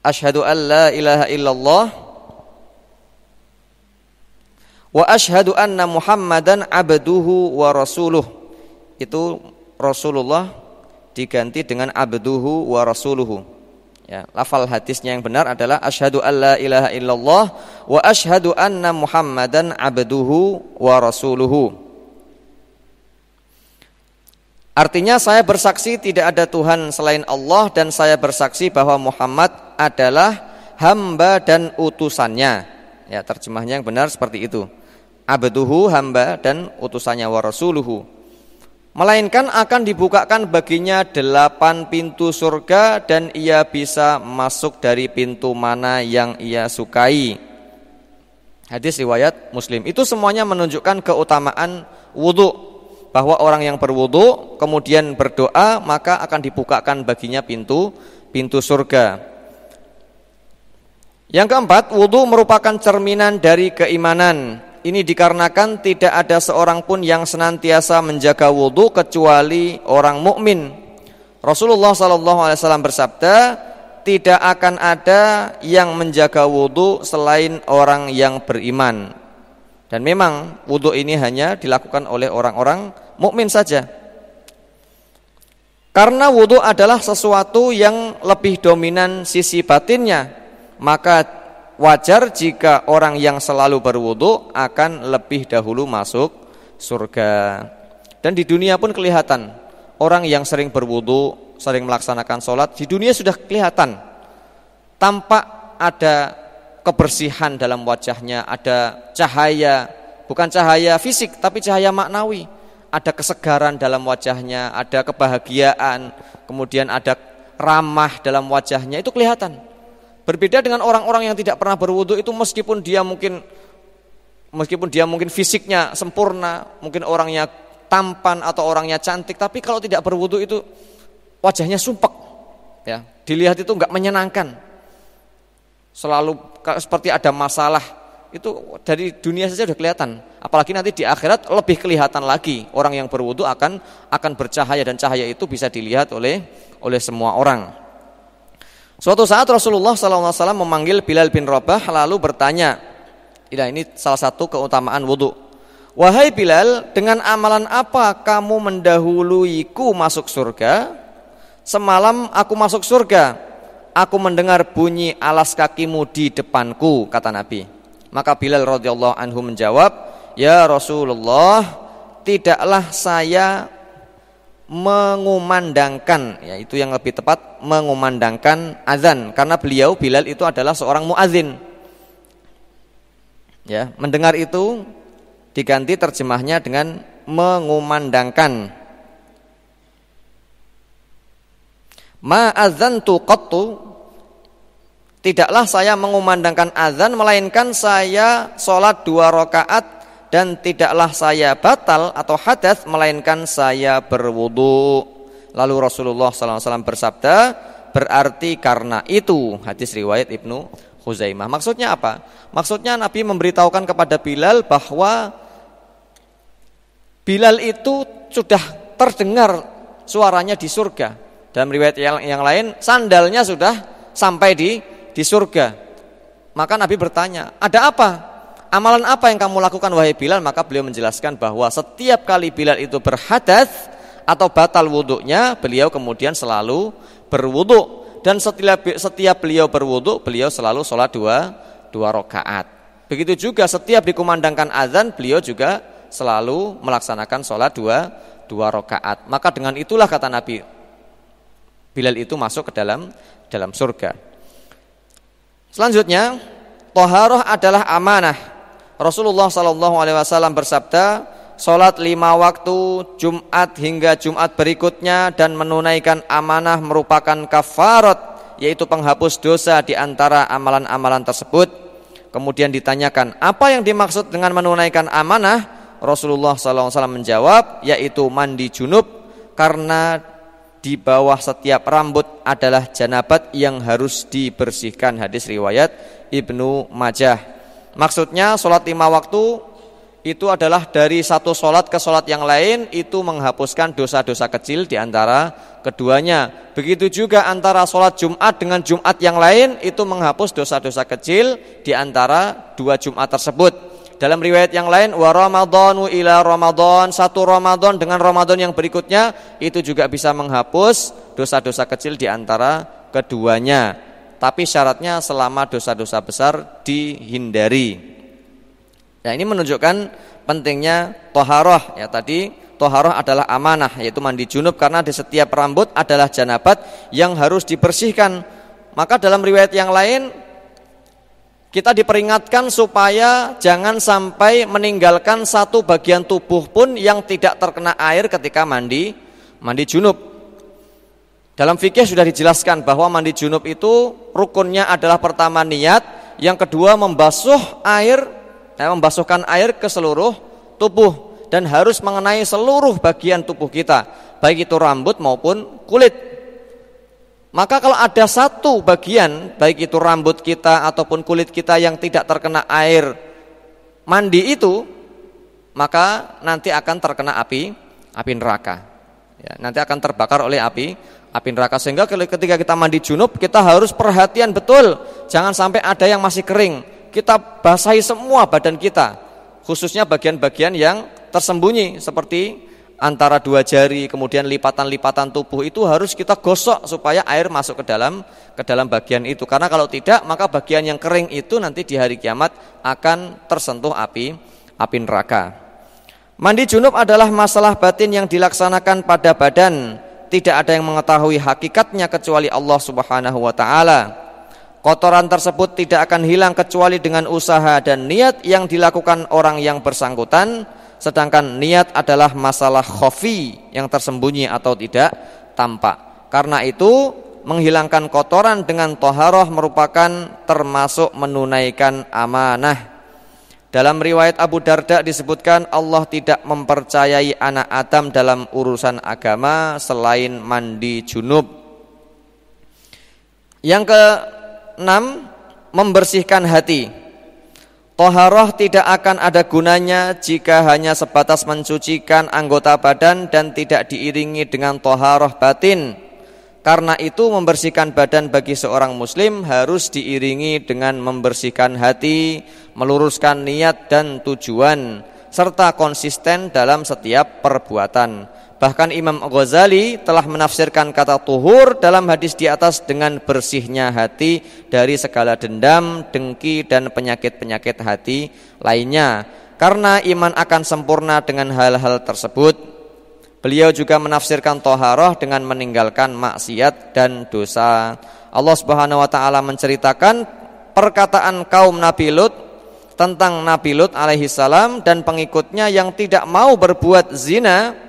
asyhadu an la ilaha illallah wa asyhadu anna Muhammadan abduhu wa rasuluh. Itu Rasulullah diganti dengan abduhu wa rasuluhu. Ya, lafal hadisnya yang benar adalah asyhadu an la ilaha illallah wa asyhadu anna Muhammadan abduhu wa rasuluhu. Artinya saya bersaksi tidak ada Tuhan selain Allah dan saya bersaksi bahwa Muhammad adalah hamba dan utusannya. Ya, terjemahnya yang benar seperti itu. Abduhu, hamba, dan utusannya, wa rasuluhu. Melainkan akan dibukakan baginya 8 pintu surga dan ia bisa masuk dari pintu mana yang ia sukai. Hadis riwayat Muslim. Itu semuanya menunjukkan keutamaan wudu, bahwa orang yang berwudu kemudian berdoa maka akan dibukakan baginya pintu surga. Yang keempat, wudu merupakan cerminan dari keimanan. Ini dikarenakan tidak ada seorang pun yang senantiasa menjaga wudu kecuali orang mukmin. Rasulullah SAW bersabda, tidak akan ada yang menjaga wudu selain orang yang beriman. Dan memang wudu ini hanya dilakukan oleh orang-orang mukmin saja. Karena wudu adalah sesuatu yang lebih dominan sisi batinnya, maka wajar jika orang yang selalu berwudu akan lebih dahulu masuk surga. Dan di dunia pun kelihatan, orang yang sering berwudu, sering melaksanakan sholat, di dunia sudah kelihatan, tampak ada kebersihan dalam wajahnya, ada cahaya, bukan cahaya fisik tapi cahaya maknawi, ada kesegaran dalam wajahnya, ada kebahagiaan, kemudian ada ramah dalam wajahnya, itu kelihatan. Berbeda dengan orang-orang yang tidak pernah berwudu itu, meskipun dia mungkin fisiknya sempurna, mungkin orangnya tampan atau orangnya cantik, tapi kalau tidak berwudu itu wajahnya sumpek, ya, dilihat itu enggak menyenangkan, selalu seperti ada masalah. Itu dari dunia saja sudah kelihatan, apalagi nanti di akhirat lebih kelihatan lagi. Orang yang berwudu akan bercahaya, dan cahaya itu bisa dilihat oleh semua orang. Suatu saat Rasulullah SAW memanggil Bilal bin Rabah lalu bertanya, ini salah satu keutamaan wudu. Wahai Bilal, dengan amalan apa kamu mendahuluiku masuk surga? Semalam aku masuk surga, aku mendengar bunyi alas kakimu di depanku, kata Nabi. Maka Bilal radhiyallahu anhu menjawab, ya Rasulullah, tidaklah saya mengumandangkan, ya itu yang lebih tepat, mengumandangkan azan, karena Bilal itu adalah seorang muadzin. Ya, mendengar itu diganti terjemahnya dengan mengumandangkan. Ma azantu qattu, tidaklah saya mengumandangkan azan, melainkan saya sholat 2 rakaat, dan tidaklah saya batal atau hadas, melainkan saya berwudu. Lalu Rasulullah SAW bersabda, berarti karena itu. Hadis riwayat Ibnu Khuzaimah. Maksudnya apa? Maksudnya Nabi memberitahukan kepada Bilal bahwa Bilal itu sudah terdengar suaranya di surga. Dalam riwayat yang lain, sandalnya sudah sampai di surga. Maka Nabi bertanya, ada apa? Amalan apa yang kamu lakukan wahai Bilal? Maka beliau menjelaskan bahwa setiap kali Bilal itu berhadas atau batal wuduknya, beliau kemudian selalu berwuduk. dan setiap beliau berwudu, beliau selalu sholat dua rakaat. Begitu juga setiap dikumandangkan azan, beliau juga selalu melaksanakan sholat dua rakaat. Maka dengan itulah kata Nabi, Bilal itu masuk ke dalam surga. Selanjutnya, thaharah adalah amanah. Rasulullah SAW bersabda, sholat 5 waktu Jumat hingga Jumat berikutnya dan menunaikan amanah merupakan kafarat, yaitu penghapus dosa di antara amalan-amalan tersebut. Kemudian ditanyakan, apa yang dimaksud dengan menunaikan amanah? Rasulullah SAW menjawab, yaitu mandi junub, karena di bawah setiap rambut adalah janabat yang harus dibersihkan. Hadis riwayat Ibnu Majah. Maksudnya sholat 5 waktu itu adalah dari satu sholat ke sholat yang lain, itu menghapuskan dosa-dosa kecil di antara keduanya. Begitu juga antara sholat Jumat dengan Jumat yang lain, itu menghapus dosa-dosa kecil di antara 2 Jumat tersebut. Dalam riwayat yang lain, wa ramadhanu ila ramadhan, satu Ramadan dengan Ramadan yang berikutnya, itu juga bisa menghapus dosa-dosa kecil di antara keduanya. Tapi syaratnya selama dosa-dosa besar dihindari. Nah, ini menunjukkan pentingnya thaharah. Ya, tadi thaharah adalah amanah, yaitu mandi junub, karena di setiap rambut adalah janabat yang harus dibersihkan. Maka dalam riwayat yang lain, kita diperingatkan supaya jangan sampai meninggalkan satu bagian tubuh pun yang tidak terkena air ketika mandi junub. Dalam fikih sudah dijelaskan bahwa mandi junub itu rukunnya adalah pertama niat, yang kedua membasuhkan air ke seluruh tubuh dan harus mengenai seluruh bagian tubuh kita, baik itu rambut maupun kulit. Maka kalau ada satu bagian, baik itu rambut kita ataupun kulit kita yang tidak terkena air mandi itu, maka nanti akan terkena api neraka. Ya, nanti akan terbakar oleh api neraka. Sehingga ketika kita mandi junub, kita harus perhatian betul, jangan sampai ada yang masih kering. Kita basahi semua badan kita, khususnya bagian-bagian yang tersembunyi seperti antara 2 jari, kemudian lipatan-lipatan tubuh itu harus kita gosok supaya air masuk ke dalam bagian itu. Karena kalau tidak, maka bagian yang kering itu nanti di hari kiamat akan tersentuh api neraka. Mandi junub adalah masalah batin yang dilaksanakan pada badan. Tidak ada yang mengetahui hakikatnya kecuali Allah Subhanahu wa taala. Kotoran tersebut tidak akan hilang kecuali dengan usaha dan niat yang dilakukan orang yang bersangkutan. Sedangkan niat adalah masalah khafi, yang tersembunyi atau tidak tampak. Karena itu menghilangkan kotoran dengan thaharah merupakan termasuk menunaikan amanah. Dalam riwayat Abu Darda disebutkan, Allah tidak mempercayai anak Adam dalam urusan agama selain mandi junub. Yang ke-6, membersihkan hati. Thaharah tidak akan ada gunanya jika hanya sebatas mensucikan anggota badan dan tidak diiringi dengan thaharah batin. Karena itu membersihkan badan bagi seorang muslim harus diiringi dengan membersihkan hati, meluruskan niat dan tujuan, serta konsisten dalam setiap perbuatan. Bahkan Imam Ghazali telah menafsirkan kata tuhur dalam hadis di atas dengan bersihnya hati dari segala dendam, dengki dan penyakit-penyakit hati lainnya. Karena iman akan sempurna dengan hal-hal tersebut. Beliau juga menafsirkan thaharah dengan meninggalkan maksiat dan dosa. Allah Subhanahu wa taala menceritakan perkataan kaum Nabi Lut tentang Nabi Lut alaihi salam dan pengikutnya yang tidak mau berbuat zina.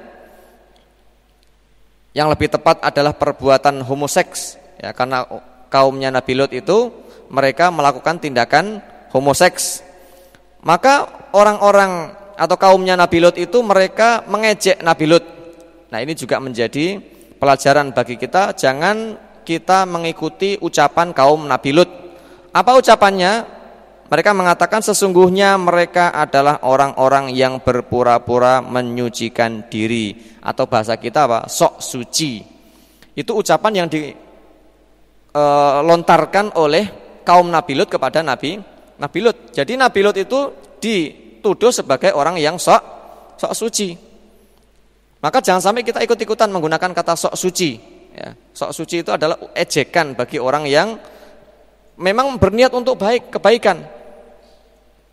Yang lebih tepat adalah perbuatan homoseks, ya, karena kaumnya Nabi Lut itu mereka melakukan tindakan homoseks. Maka orang-orang atau kaumnya Nabi Lut itu mereka mengejek Nabi Lut. Nah, ini juga menjadi pelajaran bagi kita, jangan kita mengikuti ucapan kaum Nabi Lut. Apa ucapannya? Mereka mengatakan sesungguhnya mereka adalah orang-orang yang berpura-pura menyucikan diri, atau bahasa kita apa? Sok suci. Itu ucapan yang dilontarkan oleh kaum Nabi Lut kepada Nabi Lut. Jadi Nabi Lut itu dituduh sebagai orang yang sok suci. Maka jangan sampai kita ikut-ikutan menggunakan kata sok suci. ya. Sok suci itu adalah ejekan bagi orang yang memang berniat untuk kebaikan.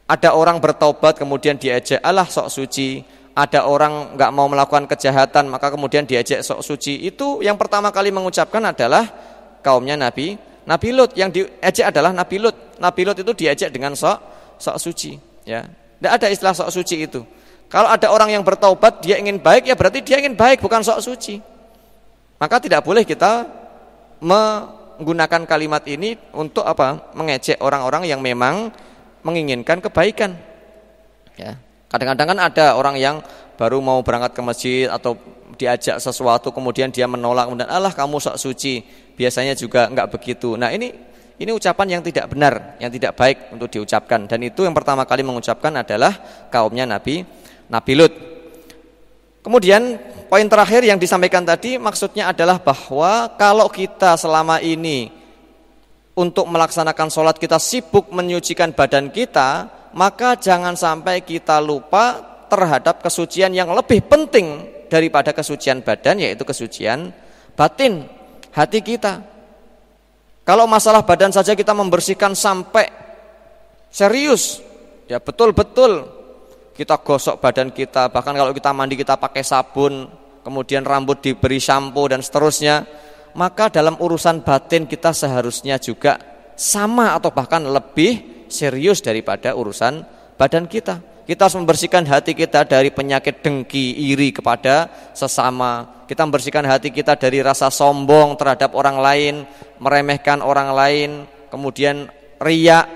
Ada orang bertaubat kemudian diejek, alah sok suci. Ada orang nggak mau melakukan kejahatan maka kemudian diejek sok suci. Itu yang pertama kali mengucapkan adalah kaumnya Nabi Lut. Yang diejek adalah Nabi Lut. Nabi Lut itu diejek dengan sok suci, ya. Tidak ada istilah sok suci itu. Kalau ada orang yang bertaubat dia ingin baik, ya berarti dia ingin baik, bukan sok suci. Maka tidak boleh kita menggunakan kalimat ini untuk mengejek orang-orang yang memang menginginkan kebaikan, ya. Kadang-kadang kan ada orang yang baru mau berangkat ke masjid atau diajak sesuatu kemudian dia menolak, kemudian alah kamu sok suci. Biasanya juga enggak begitu. Nah, ini ucapan yang tidak benar, yang tidak baik untuk diucapkan. Dan itu yang pertama kali mengucapkan adalah kaumnya Nabi Lut. Kemudian poin terakhir yang disampaikan tadi maksudnya adalah bahwa kalau kita selama ini untuk melaksanakan sholat kita sibuk menyucikan badan kita, maka jangan sampai kita lupa terhadap kesucian yang lebih penting daripada kesucian badan, yaitu kesucian batin, hati kita. Kalau masalah badan saja kita membersihkan sampai serius, ya betul-betul kita gosok badan kita, bahkan kalau kita mandi kita pakai sabun, kemudian rambut diberi shampoo dan seterusnya, maka dalam urusan batin kita seharusnya juga sama atau bahkan lebih serius daripada urusan badan kita. Kita harus membersihkan hati kita dari penyakit dengki, iri kepada sesama. Kita membersihkan hati kita dari rasa sombong terhadap orang lain, meremehkan orang lain, kemudian riya,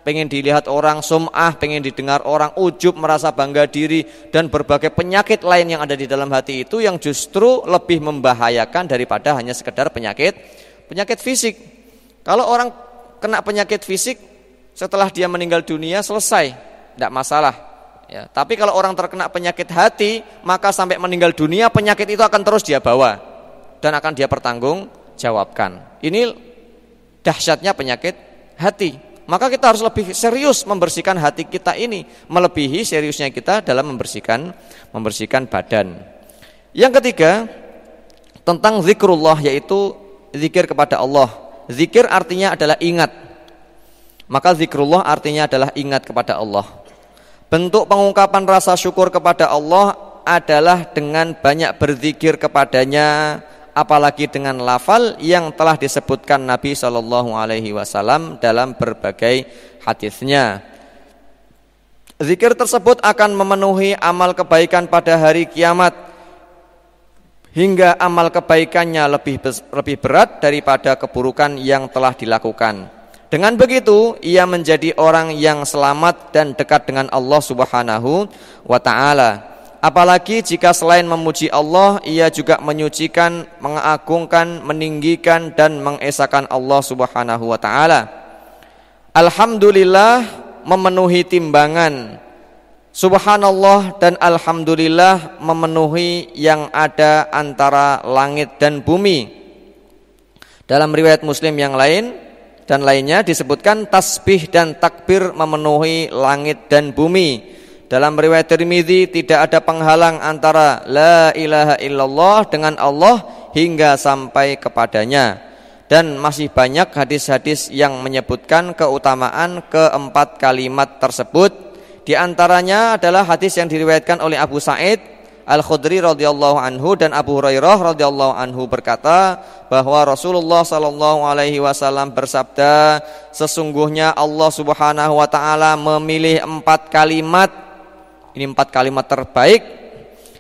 pengen dilihat orang, sum'ah, pengen didengar orang, ujub, merasa bangga diri, dan berbagai penyakit lain yang ada di dalam hati itu yang justru lebih membahayakan daripada hanya sekedar penyakit fisik. Kalau orang kena penyakit fisik setelah dia meninggal dunia selesai, tidak masalah, ya. Tapi kalau orang terkena penyakit hati, maka sampai meninggal dunia penyakit itu akan terus dia bawa dan akan dia pertanggungjawabkan. Ini dahsyatnya penyakit hati. Maka kita harus lebih serius membersihkan hati kita ini, melebihi seriusnya kita dalam membersihkan badan. Yang ketiga, tentang zikrullah, yaitu zikir kepada Allah. Zikir artinya adalah ingat. Maka zikrullah artinya adalah ingat kepada Allah. Bentuk pengungkapan rasa syukur kepada Allah adalah dengan banyak berzikir kepadanya, apalagi dengan lafal yang telah disebutkan Nabi SAW dalam berbagai hadisnya. Zikir tersebut akan memenuhi amal kebaikan pada hari kiamat, hingga amal kebaikannya lebih berat daripada keburukan yang telah dilakukan. Dengan begitu ia menjadi orang yang selamat dan dekat dengan Allah Subhanahu wa ta'ala. Apalagi jika selain memuji Allah, ia juga menyucikan, mengagungkan, meninggikan dan mengesahkan Allah Subhanahu wa ta'ala. Alhamdulillah memenuhi timbangan. Subhanallah dan alhamdulillah memenuhi yang ada antara langit dan bumi. Dalam riwayat Muslim yang lain dan lainnya disebutkan tasbih dan takbir memenuhi langit dan bumi. Dalam riwayat Tirmidzi tidak ada penghalang antara la ilaha illallah dengan Allah hingga sampai kepadanya. Dan masih banyak hadis-hadis yang menyebutkan keutamaan keempat kalimat tersebut. Di antaranya adalah hadis yang diriwayatkan oleh Abu Sa'id Al-Khudri radhiyallahu anhu dan Abu Hurairah radhiyallahu anhu berkata bahwa Rasulullah sallallahu alaihi wasallam bersabda, sesungguhnya Allah Subhanahu wa taala memilih 4 kalimat. Ini 4 kalimat terbaik,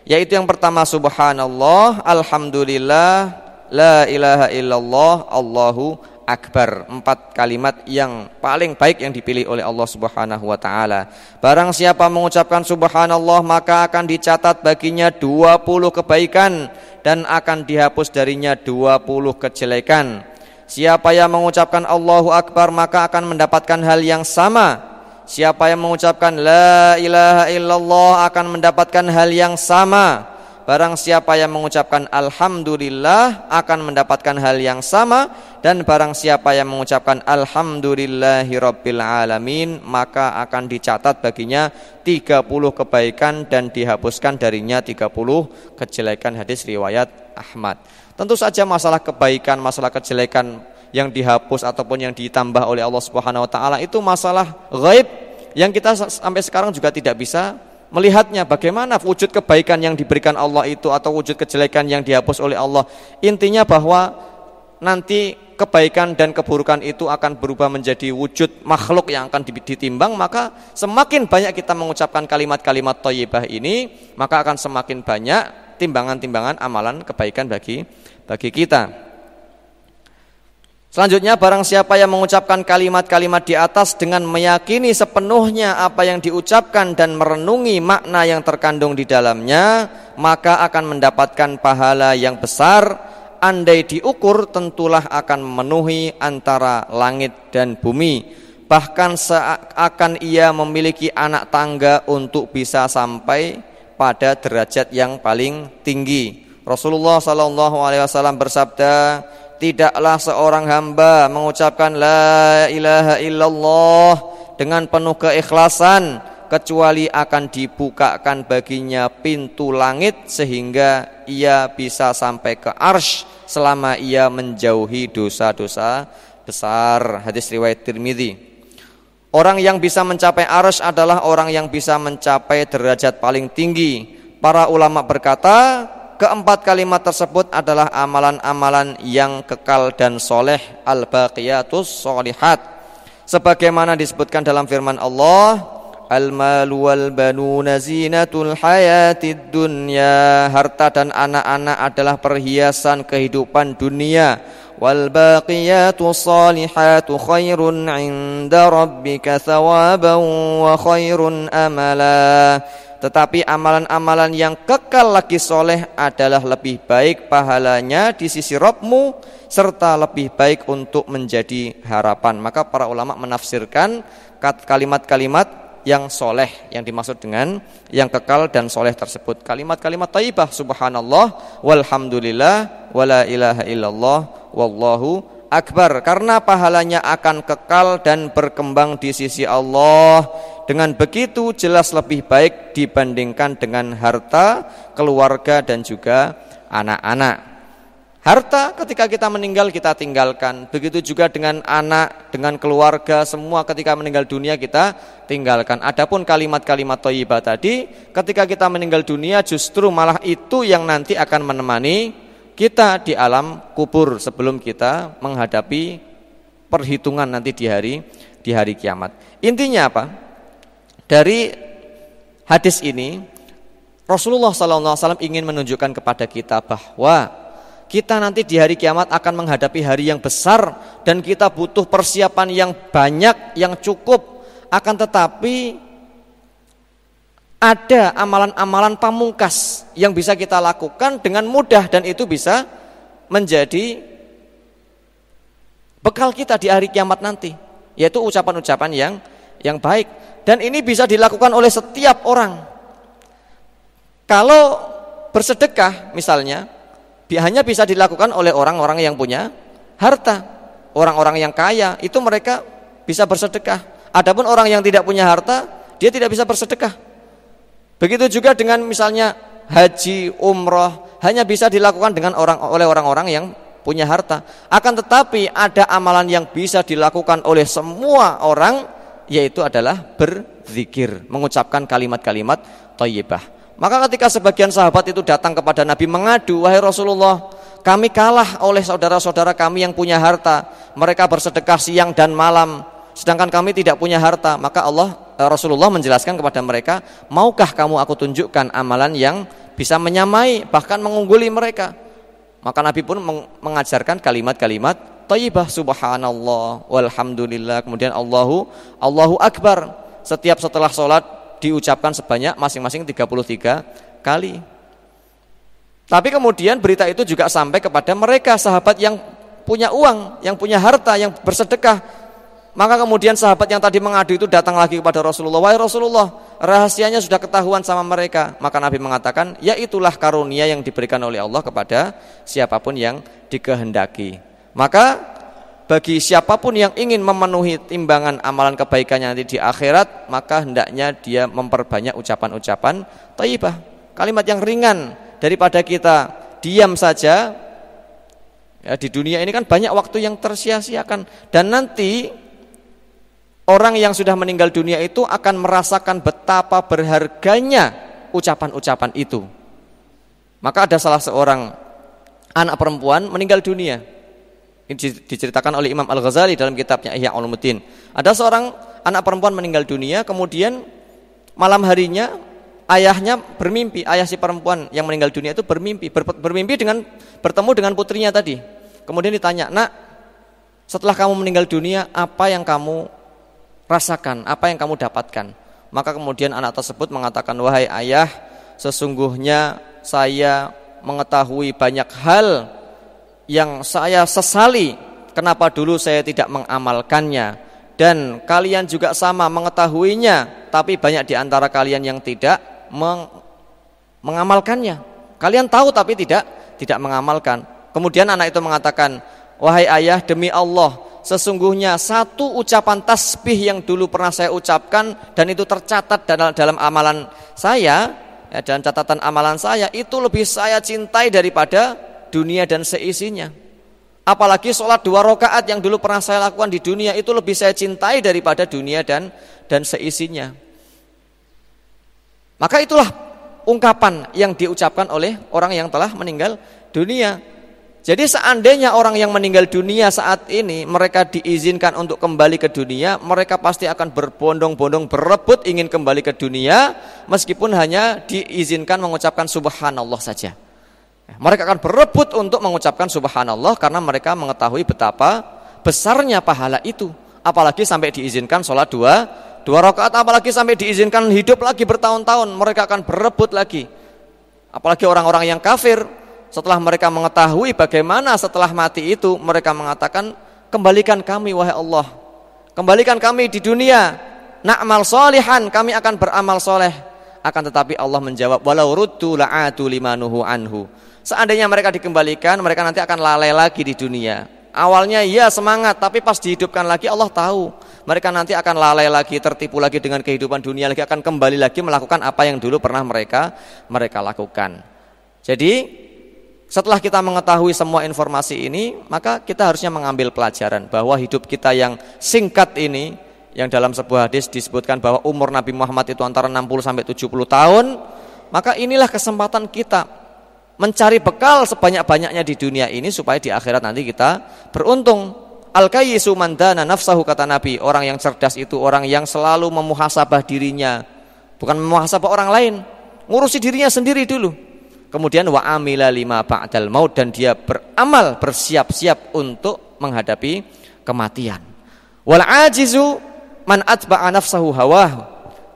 yaitu yang pertama subhanallah, alhamdulillah, la ilaha illallah, Allahu akbar. 4 kalimat yang paling baik yang dipilih oleh Allah Subhanahu wa taala. Barang siapa mengucapkan subhanallah, maka akan dicatat baginya 20 kebaikan dan akan dihapus darinya 20 kejelekan. Siapa yang mengucapkan Allahu akbar, maka akan mendapatkan hal yang sama. Siapa yang mengucapkan la ilaha illallah akan mendapatkan hal yang sama. Barang siapa yang mengucapkan alhamdulillah akan mendapatkan hal yang sama. Dan barang siapa yang mengucapkan alhamdulillahi rabbil alamin, maka akan dicatat baginya 30 kebaikan dan dihapuskan darinya 30 kejelekan. Hadis riwayat Ahmad. Tentu saja masalah kebaikan, masalah kejelekan yang dihapus ataupun yang ditambah oleh Allah Subhanahu wa taala itu masalah ghaib yang kita sampai sekarang juga tidak bisa melihatnya. Bagaimana wujud kebaikan yang diberikan Allah itu atau wujud kejelekan yang dihapus oleh Allah. Intinya bahwa nanti kebaikan dan keburukan itu akan berubah menjadi wujud makhluk yang akan ditimbang, maka semakin banyak kita mengucapkan kalimat-kalimat thayyibah ini, maka akan semakin banyak timbangan-timbangan amalan kebaikan bagi kita. Selanjutnya, barang siapa yang mengucapkan kalimat-kalimat di atas dengan meyakini sepenuhnya apa yang diucapkan dan merenungi makna yang terkandung di dalamnya, maka akan mendapatkan pahala yang besar. Andai diukur tentulah akan memenuhi antara langit dan bumi. Bahkan seakan ia memiliki anak tangga untuk bisa sampai pada derajat yang paling tinggi. Rasulullah SAW bersabda, tidaklah seorang hamba mengucapkan la ilaha illallah dengan penuh keikhlasan kecuali akan dibukakan baginya pintu langit sehingga ia bisa sampai ke arsy selama ia menjauhi dosa-dosa besar. Hadis riwayat Tirmidzi. Orang yang bisa mencapai arsy adalah orang yang bisa mencapai derajat paling tinggi. Para ulama berkata, keempat kalimat tersebut adalah amalan-amalan yang kekal dan soleh, al-baqiyatus sholihat. Sebagaimana disebutkan dalam firman Allah, al-malu wal banuna zinatul hayatid dunya. Harta dan anak-anak adalah perhiasan kehidupan dunia. Wal baqiyatus salihatu khairun 'inda rabbika thawaban wa khairun amala. Tetapi amalan-amalan yang kekal lagi soleh adalah lebih baik pahalanya di sisi Rabbmu serta lebih baik untuk menjadi harapan. Maka para ulama menafsirkan kalimat-kalimat yang soleh yang dimaksud dengan yang kekal dan soleh tersebut kalimat-kalimat thayyibah, subhanallah walhamdulillah wala ilaha illallah wallahu akbar, karena pahalanya akan kekal dan berkembang di sisi Allah. Dengan begitu jelas lebih baik dibandingkan dengan harta, keluarga dan juga anak-anak. Harta ketika kita meninggal kita tinggalkan. Begitu juga dengan anak, dengan keluarga, semua ketika meninggal dunia kita tinggalkan. Adapun kalimat-kalimat thayyibah tadi, ketika kita meninggal dunia justru malah itu yang nanti akan menemani kita di alam kubur sebelum kita menghadapi perhitungan nanti di hari kiamat. Intinya apa? Dari hadis ini Rasulullah SAW ingin menunjukkan kepada kita bahwa kita nanti di hari kiamat akan menghadapi hari yang besar dan kita butuh persiapan yang banyak, yang cukup. Akan tetapi ada amalan-amalan pamungkas yang bisa kita lakukan dengan mudah dan itu bisa menjadi bekal kita di hari kiamat nanti, yaitu ucapan-ucapan yang baik. Dan ini bisa dilakukan oleh setiap orang. Kalau bersedekah misalnya hanya bisa dilakukan oleh orang-orang yang punya harta. Orang-orang yang kaya itu mereka bisa bersedekah. Adapun orang yang tidak punya harta, dia tidak bisa bersedekah. Begitu juga dengan misalnya haji, umroh, hanya bisa dilakukan oleh orang-orang yang punya harta. Akan tetapi ada amalan yang bisa dilakukan oleh semua orang, yaitu adalah berzikir, mengucapkan kalimat-kalimat thayyibah. Maka ketika sebagian sahabat itu datang kepada Nabi mengadu, wahai Rasulullah, kami kalah oleh saudara-saudara kami yang punya harta. Mereka bersedekah siang dan malam, sedangkan kami tidak punya harta. Maka Rasulullah menjelaskan kepada mereka, maukah kamu aku tunjukkan amalan yang bisa menyamai, bahkan mengungguli mereka? Maka Nabi pun mengajarkan kalimat-kalimat thayyibah, subhanallah, walhamdulillah, kemudian Allahu akbar. Setiap setelah sholat diucapkan sebanyak masing-masing 33 kali. Tapi kemudian berita itu juga sampai kepada mereka sahabat yang punya uang, yang punya harta, yang bersedekah. Maka kemudian sahabat yang tadi mengadu itu datang lagi kepada Rasulullah, wahai Rasulullah, rahasianya sudah ketahuan sama mereka. Maka Nabi mengatakan, ya itulah karunia yang diberikan oleh Allah kepada siapapun yang dikehendaki. Maka bagi siapapun yang ingin memenuhi timbangan amalan kebaikannya nanti di akhirat, maka hendaknya dia memperbanyak ucapan-ucapan thayyibah, kalimat yang ringan, daripada kita diam saja Ya, di dunia ini kan banyak waktu yang tersia-siakan, dan nanti orang yang sudah meninggal dunia itu akan merasakan betapa berharganya ucapan-ucapan itu. Maka ada salah seorang anak perempuan meninggal dunia. Ini diceritakan oleh Imam Al-Ghazali dalam kitabnya Ihya Ulumuddin. Ada seorang anak perempuan meninggal dunia, kemudian malam harinya ayahnya bermimpi, ayah si perempuan yang meninggal dunia itu bermimpi dengan bertemu dengan putrinya tadi. Kemudian ditanya, "Nak, setelah kamu meninggal dunia, apa yang kamu rasakan, apa yang kamu dapatkan?" Maka kemudian anak tersebut mengatakan, "Wahai ayah, sesungguhnya saya mengetahui banyak hal yang saya sesali kenapa dulu saya tidak mengamalkannya, dan kalian juga sama mengetahuinya, tapi banyak di antara kalian yang tidak mengamalkannya. Kalian tahu tapi tidak mengamalkan." Kemudian anak itu mengatakan, "Wahai ayah, demi Allah, sesungguhnya satu ucapan tasbih yang dulu pernah saya ucapkan dan itu tercatat dalam amalan saya, dalam catatan amalan saya, itu lebih saya cintai daripada dunia dan seisinya. Apalagi sholat 2 rakaat yang dulu pernah saya lakukan di dunia, itu lebih saya cintai daripada dunia dan seisinya." Maka itulah ungkapan yang diucapkan oleh orang yang telah meninggal dunia. Jadi seandainya orang yang meninggal dunia saat ini mereka diizinkan untuk kembali ke dunia, mereka pasti akan berbondong-bondong berebut ingin kembali ke dunia, meskipun hanya diizinkan mengucapkan subhanallah saja. Mereka akan berebut untuk mengucapkan subhanallah karena mereka mengetahui betapa besarnya pahala itu. Apalagi sampai diizinkan sholat 2 rakaat, apalagi sampai diizinkan hidup lagi bertahun-tahun, mereka akan berebut lagi. Apalagi orang-orang yang kafir, setelah mereka mengetahui bagaimana setelah mati itu, mereka mengatakan, "Kembalikan kami wahai Allah, kembalikan kami di dunia, na'mal sholihan, kami akan beramal soleh." Akan tetapi Allah menjawab, "Walau ruddu la'atu limanuhu anhu." Seandainya mereka dikembalikan, mereka nanti akan lalai lagi di dunia. Awalnya ya semangat, tapi pas dihidupkan lagi Allah tahu mereka nanti akan lalai lagi, tertipu lagi dengan kehidupan dunia lagi, akan kembali lagi melakukan apa yang dulu pernah mereka lakukan. Jadi setelah kita mengetahui semua informasi ini, maka kita harusnya mengambil pelajaran bahwa hidup kita yang singkat ini, yang dalam sebuah hadis disebutkan bahwa umur Nabi Muhammad itu antara 60 sampai 70 tahun, maka inilah kesempatan kita mencari bekal sebanyak-banyaknya di dunia ini supaya di akhirat nanti kita beruntung. Al-kayyisu man dana nafsahu, kata Nabi, orang yang cerdas itu orang yang selalu memuhasabah dirinya, bukan memuhasabah orang lain, ngurusi dirinya sendiri dulu. Kemudian wa amila lima ba'dal maut, dan dia beramal, bersiap-siap untuk menghadapi kematian. Wal ajizu man atba'a nafsahu hawahu,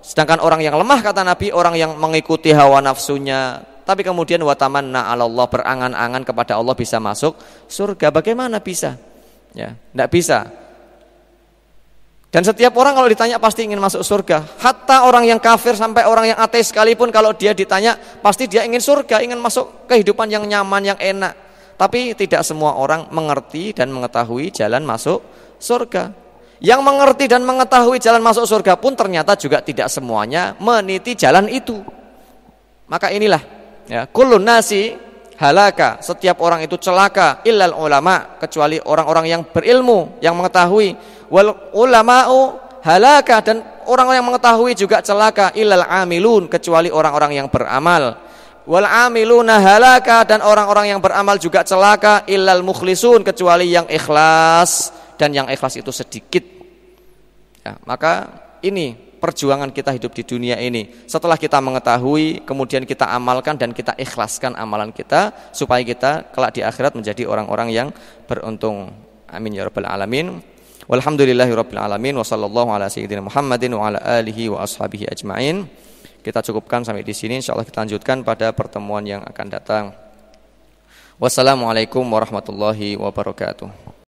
sedangkan orang yang lemah, kata Nabi, orang yang mengikuti hawa nafsunya, tapi kemudian wa tamanna 'ala Allah, berangan-angan kepada Allah bisa masuk surga. Bagaimana bisa? Ya, enggak bisa. Dan setiap orang kalau ditanya pasti ingin masuk surga. Hatta orang yang kafir sampai orang yang ateis sekalipun, kalau dia ditanya pasti dia ingin surga, ingin masuk kehidupan yang nyaman, yang enak. Tapi tidak semua orang mengerti dan mengetahui jalan masuk surga. Yang mengerti dan mengetahui jalan masuk surga pun ternyata juga tidak semuanya meniti jalan itu. Maka inilah, ya, kullun nasi halaka, setiap orang itu celaka, illal ulama, kecuali orang-orang yang berilmu, yang mengetahui. Wal ulama'u halaka, dan orang yang mengetahui juga celaka, illal amilun, kecuali orang-orang yang beramal. Wal amiluna halaka, dan orang-orang yang beramal juga celaka, illal mukhlisun, kecuali yang ikhlas, dan yang ikhlas itu sedikit. Ya, maka ini perjuangan kita hidup di dunia ini. Setelah kita mengetahui, kemudian kita amalkan dan kita ikhlaskan amalan kita, supaya kita kelak di akhirat menjadi orang-orang yang beruntung. Amin ya rabbal alamin. Walhamdulillahirabbil alamin, wa sallallahu ala sayyidina Muhammadin wa ala alihi wa ashabihi ajmain. Kita cukupkan sampai di sini, insyaallah kita lanjutkan pada pertemuan yang akan datang. Wassalamualaikum warahmatullahi wabarakatuh.